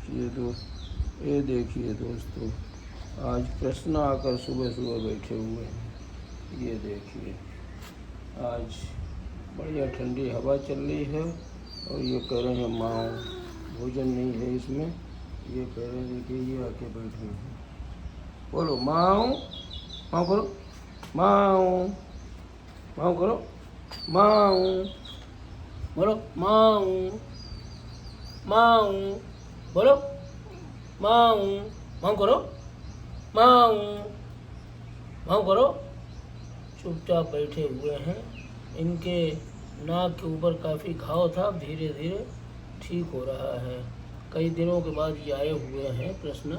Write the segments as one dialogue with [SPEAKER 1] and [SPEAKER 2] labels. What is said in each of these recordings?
[SPEAKER 1] ये देखिए दोस्तों, आज कृष्ण आकर सुबह सुबह बैठे हुए हैं। ये देखिए, आज बढ़िया ठंडी हवा चल रही है और ये कह रहे हैं माँ भोजन नहीं है इसमें। ये कह रहे हैं कि ये आके बैठे हैं। बोलो माँ, माँ करो, माँ माँ करो, माँ बोलो, माँ माँ बोलो, माँ माँ करो, माँ माँ करो। चुपचाप बैठे हुए हैं। इनके नाक के ऊपर काफ़ी घाव था, धीरे धीरे ठीक हो रहा है। कई दिनों के बाद ये आए हुए हैं कृष्ण।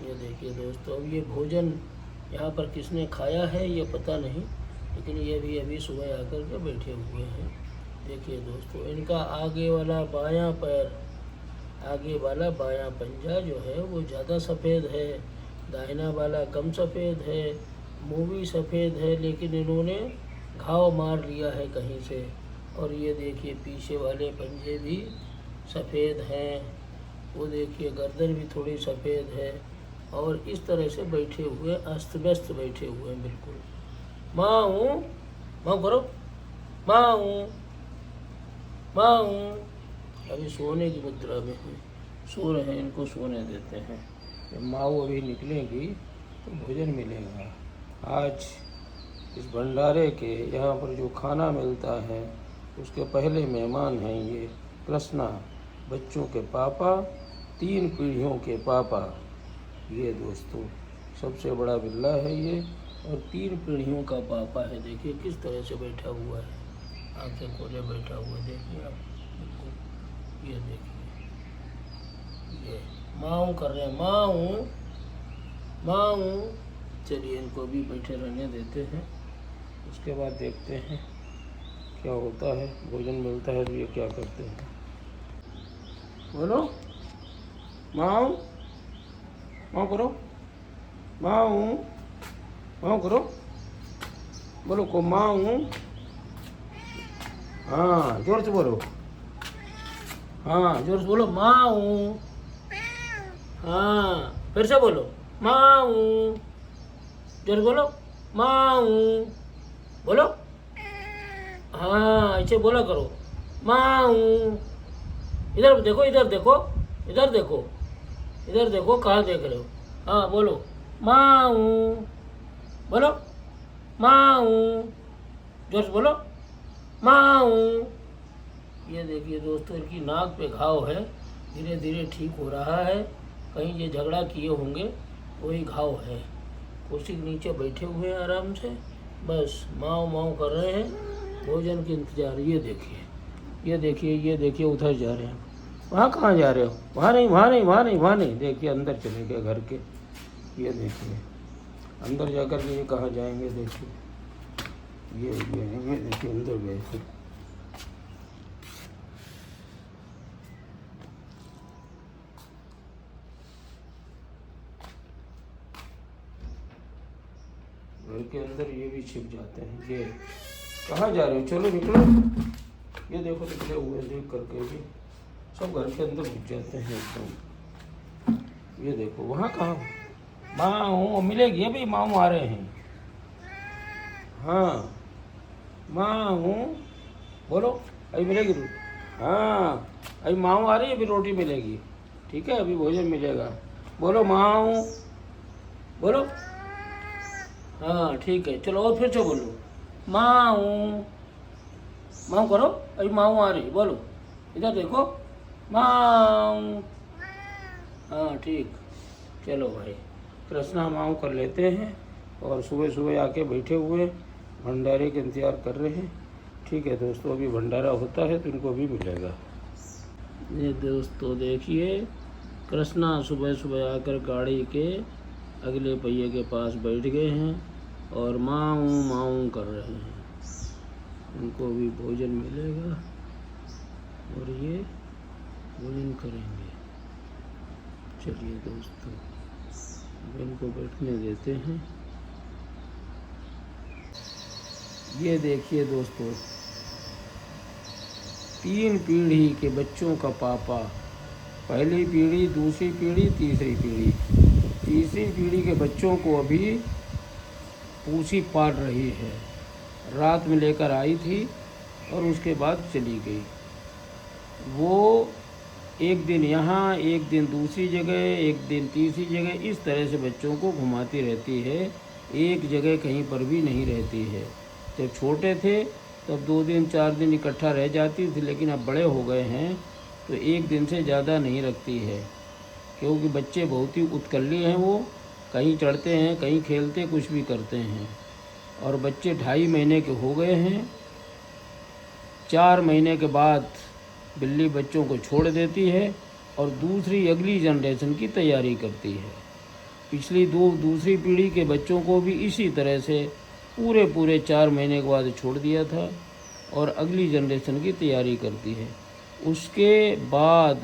[SPEAKER 1] ये देखिए दोस्तों, अब ये भोजन यहाँ पर किसने खाया है ये पता नहीं, लेकिन ये भी अभी सुबह आकर के बैठे हुए हैं। देखिए दोस्तों, इनका आगे वाला बायां पैर, आगे वाला बायां पंजा जो है वो ज़्यादा सफ़ेद है, दाहिना वाला कम सफ़ेद है, मुँह भी सफ़ेद है, लेकिन इन्होंने घाव मार लिया है कहीं से। और ये देखिए पीछे वाले पंजे भी सफ़ेद हैं। वो देखिए गर्दन भी थोड़ी सफ़ेद है। और इस तरह से बैठे हुए, अस्त व्यस्त बैठे हुए हैं बिल्कुल। माँ हूँ, माँ करो, माँ हूँ, माँ हूँ। अभी सोने की मुद्रा में है, सो रहे हैं, इनको सोने देते हैं। जब माँ अभी निकलेंगी तो भोजन मिलेगा। आज इस भंडारे के यहाँ पर जो खाना मिलता है उसके पहले मेहमान हैं ये कृष्णा, बच्चों के पापा, 3 पीढ़ियों के पापा। ये दोस्तों सबसे बड़ा बिल्ला है ये, और 3 पीढ़ियों का पापा है। देखिए किस तरह से बैठा हुआ है, आंखें खोले बैठा हुआ, देखिए आप बिल्कुल। ये देखिए, ये माँ कर रहे हैं, माँ हूँ, माँ हूँ। चलिए इनको भी बैठे रहने देते हैं, उसके बाद देखते हैं क्या होता है। भोजन मिलता है तो ये क्या करते हैं। बोलो माँ, माँ करो, माँ हूँ, माँ करो, बोलो को माँ हूँ। हाँ जोर से बोलो, हाँ जोर से बोलो, माँ हूँ। हाँ फिर से बोलो, माँ हूँ। जोर बोलो, माँ हूँ। बोलो, हाँ ऐसे बोला करो, माँ हूँ। इधर देखो, इधर देखो, इधर देखो, इधर देखो, कहाँ देख रहे हो। हाँ बोलो, माँ हूँ। बोलो, माँ हूँ। जोर से बोलो, माँ हूँ। ये देखिए दोस्तों, इनकी नाक पे घाव है, धीरे धीरे ठीक हो रहा है। कहीं ये झगड़ा किए होंगे, वही घाव है। कुर्सी के नीचे बैठे हुए हैं आराम से, बस माँ माँ कर रहे हैं, भोजन के इंतजार। ये देखिए, ये देखिए, ये देखिए, उधर जा रहे हैं। वहाँ कहाँ जा रहे हो? वहाँ नहीं, वहाँ नहीं, वहाँ नहीं, वहाँ नहीं। देखिए अंदर चले गए घर के। ये देखिए अंदर जाकर के ये कहाँ जाएंगे। देखिए ये देखिए अंदर गए फिर। घर के अंदर ये भी छिप जाते हैं। ये कहाँ जा रहे हो? चलो निकलो। ये देखो निकले हुए, देख करके भी सब घर के अंदर घुस जाते हैं एकदम। ये देखो वहाँ कहाँ, माँ हूँ मिलेगी अभी, माँ आ रहे हैं। हाँ माँ हूँ, बोलो अभी मिलेगी रोटी। हाँ अभी माँ आ रही है, अभी रोटी मिलेगी। ठीक है, अभी भोजन मिलेगा। बोलो माँ हूँ, बोलो। हाँ ठीक है, चलो और फिर से बोलो, माँ हूँ। माँ करो, अभी माँ आ रही, बोलो, इधर देखो, माँ। हाँ ठीक, चलो भाई कृष्णा माँ कर लेते हैं। और सुबह सुबह आके बैठे हुए भंडारे के इंतज़ार कर रहे हैं। ठीक है दोस्तों, अभी भंडारा होता है तो इनको भी मिलेगा। ये दोस्तों देखिए, कृष्णा सुबह सुबह आकर गाड़ी के अगले पहिए के पास बैठ गए हैं और माँ कर रहे हैं। उनको भी भोजन मिलेगा और ये भोजन करेंगे। चलिए दोस्तों, इनको बैठने देते हैं। ये देखिए दोस्तों, 3 पीढ़ी के बच्चों का पापा पहली पीढ़ी, दूसरी पीढ़ी, तीसरी पीढ़ी। तीसरी पीढ़ी के बच्चों को अभी पूसी पाल रही है। रात में लेकर आई थी और उसके बाद चली गई। वो एक दिन यहाँ, एक दिन दूसरी जगह, एक दिन तीसरी जगह, इस तरह से बच्चों को घुमाती रहती है। एक जगह कहीं पर भी नहीं रहती है। जब छोटे थे तब 2 दिन 4 दिन इकट्ठा रह जाती थी, लेकिन अब बड़े हो गए हैं तो एक दिन से ज़्यादा नहीं रखती है, क्योंकि बच्चे बहुत ही उत्कल्ली हैं। वो कहीं चढ़ते हैं, कहीं खेलते, कुछ भी करते हैं। और बच्चे 2.5 महीने के हो गए हैं। 4 महीने के बाद बिल्ली बच्चों को छोड़ देती है और दूसरी अगली जनरेशन की तैयारी करती है। पिछली दूसरी पीढ़ी के बच्चों को भी इसी तरह से पूरे 4 महीने के बाद छोड़ दिया था और अगली जनरेशन की तैयारी करती है। उसके बाद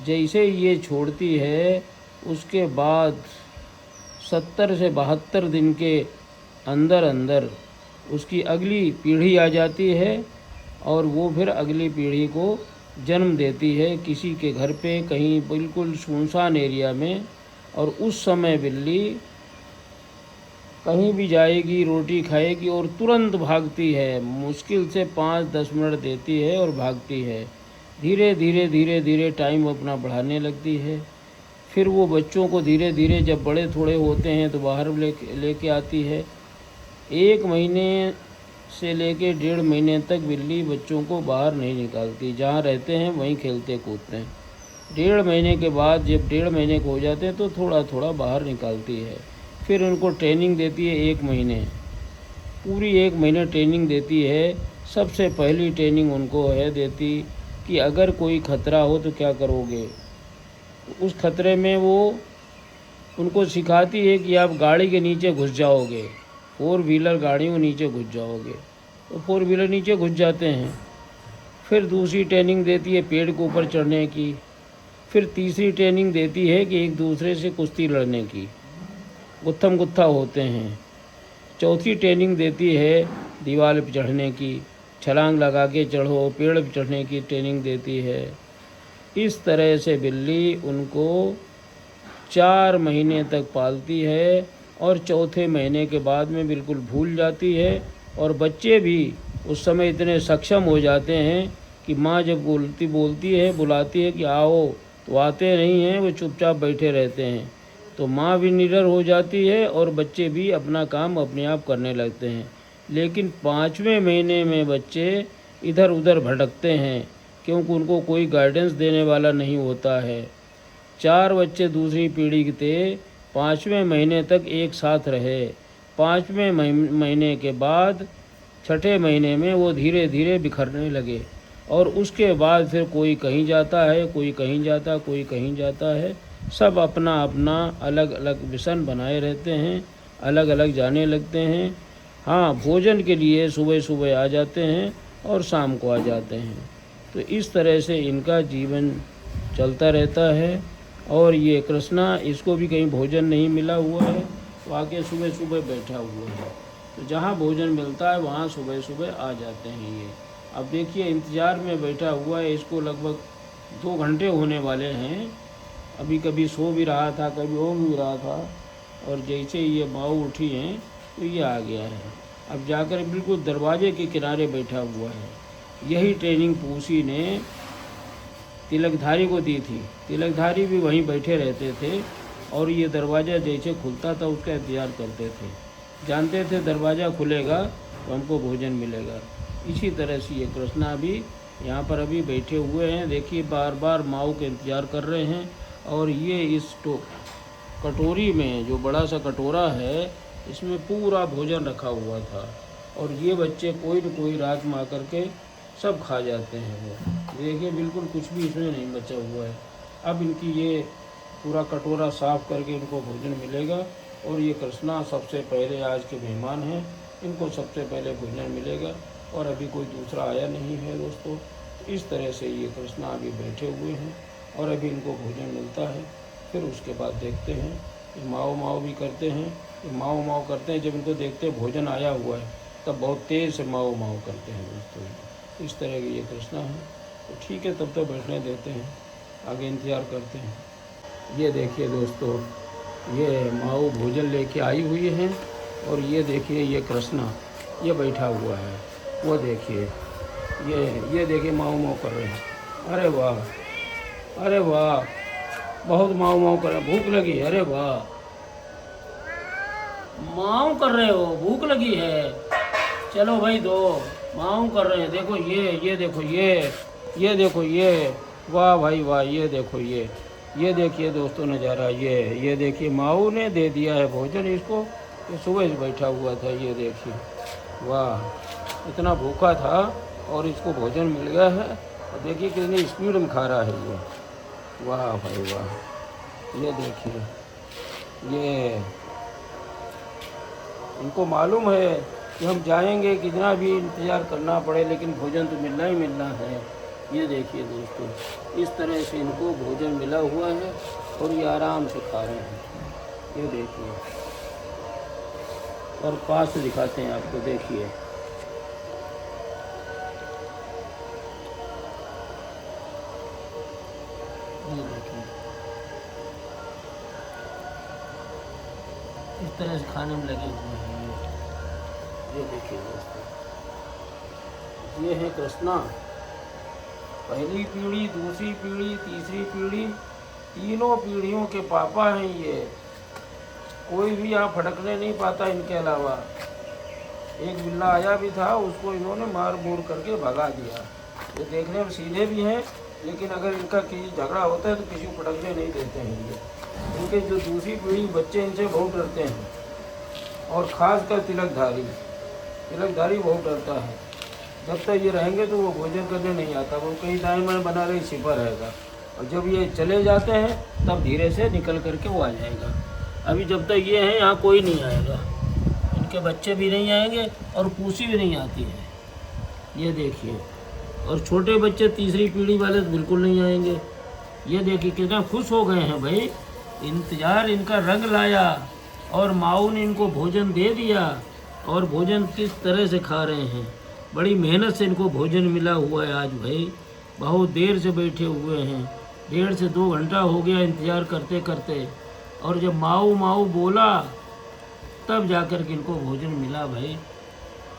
[SPEAKER 1] जैसे ये छोड़ती है, उसके बाद 70 से 72 दिन के अंदर अंदर उसकी अगली पीढ़ी आ जाती है और वो फिर अगली पीढ़ी को जन्म देती है किसी के घर पे, कहीं बिल्कुल सुनसान एरिया में। और उस समय बिल्ली कहीं भी जाएगी, रोटी खाएगी और तुरंत भागती है। मुश्किल से 5-10 मिनट देती है और भागती है। धीरे धीरे टाइम अपना बढ़ाने लगती है। फिर वो बच्चों को धीरे धीरे जब बड़े थोड़े होते हैं तो बाहर लेके आती है। 1 महीने से लेके 1.5 महीने तक बिल्ली बच्चों को बाहर नहीं निकालती। जहाँ रहते हैं वहीं खेलते कूदते हैं। 1.5 महीने के बाद जब 1.5 महीने को हो जाते हैं तो थोड़ा थोड़ा बाहर निकालती है। फिर उनको ट्रेनिंग देती है 1 महीने, पूरी 1 महीने ट्रेनिंग देती है। सबसे पहली ट्रेनिंग उनको है देती कि अगर कोई खतरा हो तो क्या करोगे। उस खतरे में वो उनको सिखाती है कि आप गाड़ी के नीचे घुस जाओगे, 4 व्हीलर गाड़ियों के नीचे घुस जाओगे। तो 4 व्हीलर नीचे घुस जाते हैं। फिर दूसरी ट्रेनिंग देती है पेड़ के ऊपर चढ़ने की। फिर तीसरी ट्रेनिंग देती है कि एक दूसरे से कुश्ती लड़ने की, गुत्थम गुत्था होते हैं। चौथी ट्रेनिंग देती है दीवार पर चढ़ने की, छलांग लगा के चढ़ो, पेड़ पर चढ़ने की ट्रेनिंग देती है। इस तरह से बिल्ली उनको 4 महीने तक पालती है और चौथे महीने के बाद में बिल्कुल भूल जाती है। और बच्चे भी उस समय इतने सक्षम हो जाते हैं कि माँ जब बोलती है, बुलाती है कि आओ, तो आते नहीं हैं, वो चुपचाप बैठे रहते हैं। तो माँ भी निडर हो जाती है और बच्चे भी अपना काम अपने आप करने लगते हैं। लेकिन 5वें महीने में बच्चे इधर उधर भटकते हैं, क्योंकि उनको कोई गाइडेंस देने वाला नहीं होता है। 4 बच्चे दूसरी पीढ़ी के थे, 5वें महीने तक एक साथ रहे। 5वें महीने के बाद 6ठे महीने में वो धीरे धीरे बिखरने लगे। और उसके बाद फिर कोई कहीं जाता है, कोई कहीं जाता, कोई कहीं जाता है। सब अपना अपना अलग अलग मिशन बनाए रहते हैं, अलग अलग जाने लगते हैं। हाँ, भोजन के लिए सुबह सुबह आ जाते हैं और शाम को आ जाते हैं। तो इस तरह से इनका जीवन चलता रहता है। और ये कृष्णा, इसको भी कहीं भोजन नहीं मिला हुआ है, तो आके सुबह सुबह बैठा हुआ है। तो जहाँ भोजन मिलता है वहाँ सुबह सुबह आ जाते हैं ये। अब देखिए इंतज़ार में बैठा हुआ है, इसको लगभग 2 घंटे होने वाले हैं। अभी कभी सो भी रहा था, कभी हो भी रहा था, और जैसे ये माँ उठी हैं तो ये आ गया है। अब जाकर बिल्कुल दरवाजे के किनारे बैठा हुआ है। यही ट्रेनिंग पूसी ने तिलकधारी को दी थी। तिलकधारी भी वहीं बैठे रहते थे और ये दरवाज़ा जैसे खुलता था उसका इंतज़ार करते थे। जानते थे दरवाज़ा खुलेगा तो हमको भोजन मिलेगा। इसी तरह से ये कृष्णा भी यहाँ पर अभी बैठे हुए हैं। देखिए बार बार माँ के इंतज़ार कर रहे हैं। और ये इस कटोरी में, जो बड़ा सा कटोरा है, इसमें पूरा भोजन रखा हुआ था। और ये बच्चे कोई न कोई रात में आकर के सब खा जाते हैं। वो देखिए बिल्कुल कुछ भी इसमें नहीं बचा हुआ है। अब इनकी ये पूरा कटोरा साफ़ करके इनको भोजन मिलेगा। और ये कृष्णा सबसे पहले आज के मेहमान हैं, इनको सबसे पहले भोजन मिलेगा। और अभी कोई दूसरा आया नहीं है दोस्तों। इस तरह से ये कृष्णा अभी बैठे हुए हैं और अभी इनको भोजन मिलता है। फिर उसके बाद देखते हैं कि माओ माओ भी करते हैं। ये माओ माओ करते हैं, जब इनको देखते हैं भोजन आया हुआ है तब बहुत तेज़ से माओ माओ करते हैं दोस्तों। इस तरह के ये कृष्णा है। तो ठीक है, तब तो बैठने देते हैं। आगे इंतज़ार करते हैं। ये देखिए दोस्तों, ये माऊ भोजन लेके आई हुई है और ये देखिए ये कृष्णा ये बैठा हुआ है। वो देखिए ये देखिए माऊ माऊ कर रहे हैं। अरे वाह, अरे वाह, बहुत माऊ माऊ कर रहे हैं। भूख लगी, अरे वाह, माऊ कर रहे हो, भूख लगी है, चलो भाई दो। माऊ कर रहे हैं, देखो ये देखो ये देखो ये, वाह भाई वाह, ये देखो ये देखिए दोस्तों नज़ारा, ये देखिए माऊ ने दे दिया है भोजन इसको। ये सुबह से बैठा हुआ था, ये देखिए, वाह, इतना भूखा था और इसको भोजन मिल गया है। और देखिए कितनी स्पीड में खा रहा है ये, वाह भाई वाह। ये देखिए ये, इनको मालूम है कि हम जाएंगे कितना भी इंतज़ार करना पड़े लेकिन भोजन तो मिलना ही मिलना है। ये देखिए दोस्तों, इस तरह से इनको भोजन मिला हुआ है और ये आराम से खा रहे हैं। ये देखिए, और पास से दिखाते हैं आपको, देखिए ये देखिए, इस तरह से खाने में लगे हुए हैं। ये देखिए दोस्तों, ये है कृष्णा। पहली पीढ़ी, दूसरी पीढ़ी, तीसरी पीढ़ी, तीनों पीढ़ियों के पापा हैं ये। कोई भी यहाँ फटकने नहीं पाता इनके अलावा। एक बिल्ला आया भी था, उसको इन्होंने मार मूर करके भगा दिया। ये देखने में सीधे भी हैं लेकिन अगर इनका किसी झगड़ा होता है तो किसी को फटकने नहीं देते हैं ये। इनके जो दूसरी पीढ़ी बच्चे इनसे बहुत डरते हैं और ख़ासकर तिलकधारी बहुत डरता है। जब तक ये रहेंगे तो वो भोजन करने नहीं आता, वो कहीं दाएं बाएं बना रही छिपा रहेगा। और जब ये चले जाते हैं तब धीरे से निकल करके वो आ जाएगा। अभी जब तक ये हैं यहाँ कोई नहीं आएगा, इनके बच्चे भी नहीं आएंगे और पूसी भी नहीं आती है। ये देखिए, और छोटे बच्चे तीसरी पीढ़ी वाले तो बिल्कुल नहीं आएंगे। ये देखिए कितना खुश हो गए हैं भाई, इंतज़ार इनका रंग लाया और माऊ ने इनको भोजन दे दिया। और भोजन किस तरह से खा रहे हैं, बड़ी मेहनत से इनको भोजन मिला हुआ है आज भाई। बहुत देर से बैठे हुए हैं, 1.5 से 2 घंटा हो गया इंतज़ार करते करते। और जब माऊ माऊ बोला तब जाकर के इनको भोजन मिला भाई।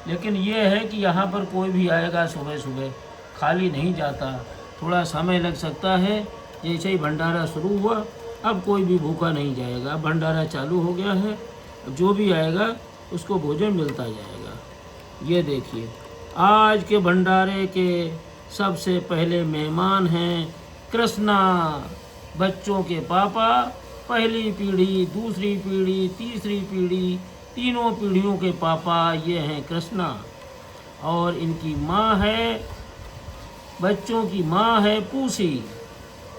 [SPEAKER 1] लेकिन ये है कि यहाँ पर कोई भी आएगा सुबह सुबह खाली नहीं जाता, थोड़ा समय लग सकता है। जैसे ही भंडारा शुरू हुआ अब कोई भी भूखा नहीं जाएगा। भंडारा चालू हो गया है, जो भी आएगा उसको भोजन मिलता जाएगा। ये देखिए, आज के भंडारे के सबसे पहले मेहमान हैं कृष्णा, बच्चों के पापा। पहली पीढ़ी, दूसरी पीढ़ी, तीसरी पीढ़ी, तीनों पीढ़ियों के पापा ये हैं कृष्णा। और इनकी माँ है, बच्चों की माँ है पूसी,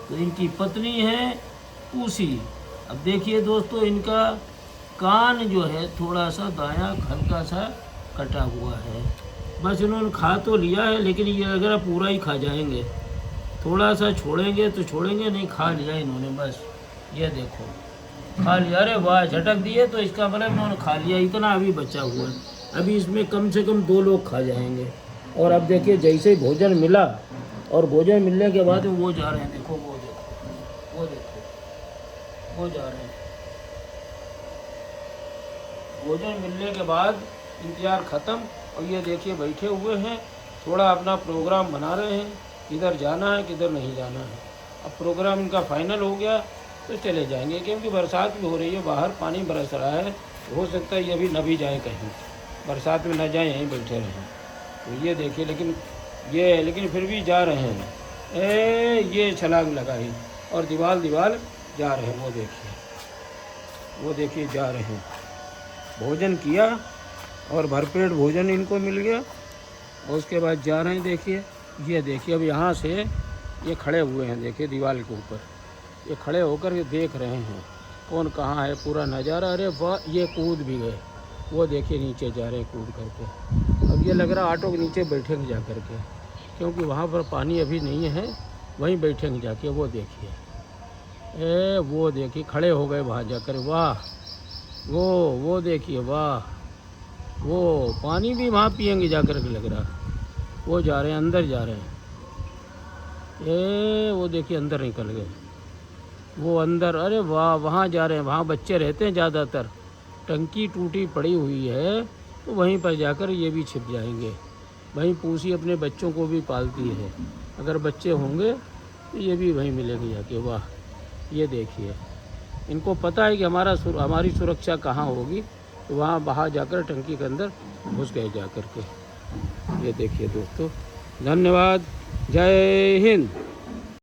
[SPEAKER 1] तो इनकी पत्नी है पूसी। अब देखिए दोस्तों, इनका कान जो है थोड़ा सा दायां हल्का सा कटा हुआ है। बस इन्होंने खा तो लिया है लेकिन ये अगर पूरा ही खा जाएंगे, थोड़ा सा छोड़ेंगे तो छोड़ेंगे नहीं, खा लिया इन्होंने बस। ये देखो खा लिया, अरे वाह, झटक दिए तो इसका मतलब इन्होंने खा लिया। इतना अभी बचा हुआ है, अभी इसमें कम से कम 2 लोग खा जाएंगे। और अब देखिए जैसे ही भोजन मिला और भोजन मिलने के बाद वो जा रहे हैं, देखो वो देखो वो देखो वो जा रहे हैं। भोजन मिलने के बाद इंतज़ार ख़त्म और ये देखिए बैठे हुए हैं, थोड़ा अपना प्रोग्राम बना रहे हैं, किधर जाना है किधर नहीं जाना है। अब प्रोग्राम इनका फाइनल हो गया तो चले जाएंगे, क्योंकि बरसात भी हो रही है, बाहर पानी बरस रहा है, हो सकता है ये भी न भी जाए कहीं, बरसात में न जाए, यहीं बैठे रहें। तो ये देखिए, लेकिन फिर भी जा रहे हैं। ये छलांग लगाई और दीवाल जा रहे हैं। वो देखिए जा रहे हैं। भोजन किया और भरपेट भोजन इनको मिल गया और उसके बाद जा रहे हैं। देखिए ये देखिए, अब यहाँ से ये खड़े हुए हैं, देखिए दीवार के ऊपर ये खड़े होकर ये देख रहे हैं कौन कहाँ है, पूरा नज़ारा। अरे वाह, ये कूद भी गए, वो देखिए नीचे जा रहे हैं कूद करके। अब ये लग रहा ऑटो के नीचे बैठेंगे जा करके, क्योंकि वहाँ पर पानी अभी नहीं है, वहीं बैठेंगे जाके। वो देखिए, वो देखिए खड़े हो गए वहाँ जाकर। वाह, वो देखिए, वाह, वो पानी भी वहाँ पिएंगे जाकर के लग रहा। वो जा रहे हैं, अंदर जा रहे हैं। ये वो देखिए अंदर निकल गए वो अंदर। अरे वाह, वहाँ जा रहे हैं, वहाँ बच्चे रहते हैं ज़्यादातर। टंकी टूटी पड़ी हुई है तो वहीं पर जाकर ये भी छिप जाएंगे। वहीं पूसी अपने बच्चों को भी पालती है, अगर बच्चे होंगे तो ये भी वहीं मिलेंगे जाके। वाह, ये देखिए, इनको पता है कि हमारी सुरक्षा कहाँ होगी, तो वहाँ बाहर जाकर टंकी के अंदर घुस गए जा कर के। ये देखिए दोस्तों, धन्यवाद, जय हिंद।